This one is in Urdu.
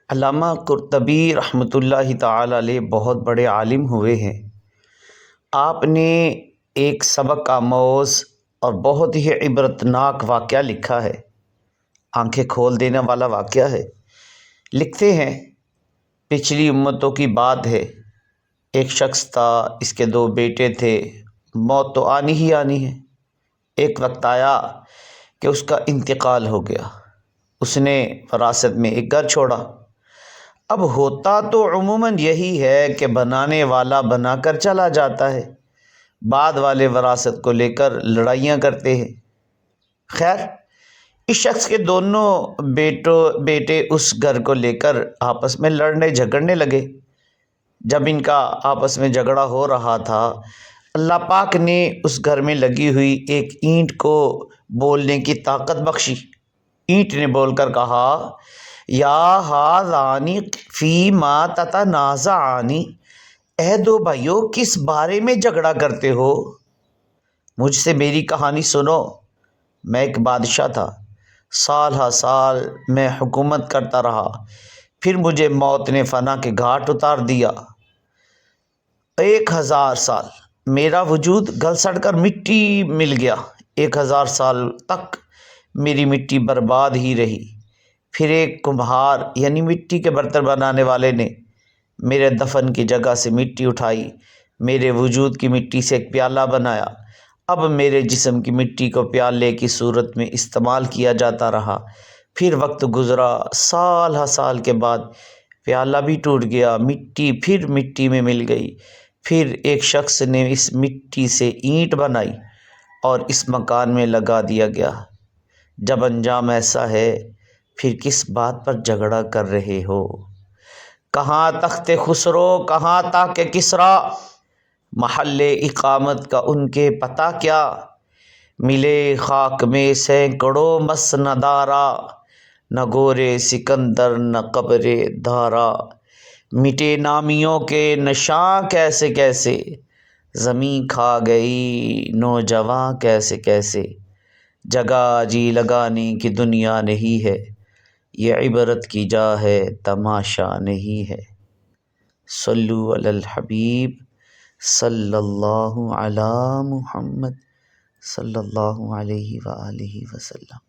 علامہ قرطبی رحمۃ اللہ تعالی علیہ بہت بڑے عالم ہوئے ہیں۔ آپ نے ایک سبق آموز اور بہت ہی عبرتناک واقعہ لکھا ہے، آنکھیں کھول دینے والا واقعہ ہے۔ لکھتے ہیں پچھلی امتوں کی بات ہے، ایک شخص تھا، اس کے 2 بیٹے تھے، موت تو آنی ہی آنی ہے۔ ایک وقت آیا کہ اس کا انتقال ہو گیا، اس نے وراثت میں ایک گھر چھوڑا۔ اب ہوتا تو عموماً یہی ہے کہ بنانے والا بنا کر چلا جاتا ہے، بعد والے وراثت کو لے کر لڑائیاں کرتے ہیں۔ خیر، اس شخص کے دونوں بیٹے اس گھر کو لے کر آپس میں لڑنے جھگڑنے لگے۔ جب ان کا آپس میں جھگڑا ہو رہا تھا، اللہ پاک نے اس گھر میں لگی ہوئی ایک اینٹ کو بولنے کی طاقت بخشی۔ اینٹ نے بول کر کہا، یا ھذان فیما تتنازعان، اے 2 بھائیو کس بارے میں جھگڑا کرتے ہو؟ مجھ سے میری کہانی سنو۔ میں ایک بادشاہ تھا، سال ہا سال میں حکومت کرتا رہا، پھر مجھے موت نے فنا کے گھاٹ اتار دیا۔ 1000 سال میرا وجود گل سڑ کر مٹی مل گیا، 1000 سال تک میری مٹی برباد ہی رہی۔ پھر ایک کمہار یعنی مٹی کے برتن بنانے والے نے میرے دفن کی جگہ سے مٹی اٹھائی، میرے وجود کی مٹی سے ایک پیالہ بنایا۔ اب میرے جسم کی مٹی کو پیالے کی صورت میں استعمال کیا جاتا رہا۔ پھر وقت گزرا، سال ہا سال کے بعد پیالہ بھی ٹوٹ گیا، مٹی پھر مٹی میں مل گئی۔ پھر ایک شخص نے اس مٹی سے اینٹ بنائی اور اس مکان میں لگا دیا گیا۔ جب انجام ایسا ہے، پھر کس بات پر جھگڑا کر رہے ہو؟ کہاں تخت خسرو، کہاں تاج کسریٰ، محل اقامت کا ان کے پتہ کیا؟ ملے خاک میں سینکڑوں مسندارا، نہ گورے سکندر نہ قبر دارا۔ مٹے نامیوں کے نشاں کیسے کیسے، زمیں کھا گئی نوجواں کیسے کیسے۔ جگہ جی لگانے کی دنیا نہیں ہے، یہ عبرت کی جا ہے تماشا نہیں ہے۔ صلو علی الحبیب صلی اللہ علی محمد صلی اللہ علیہ وآلہ وسلم۔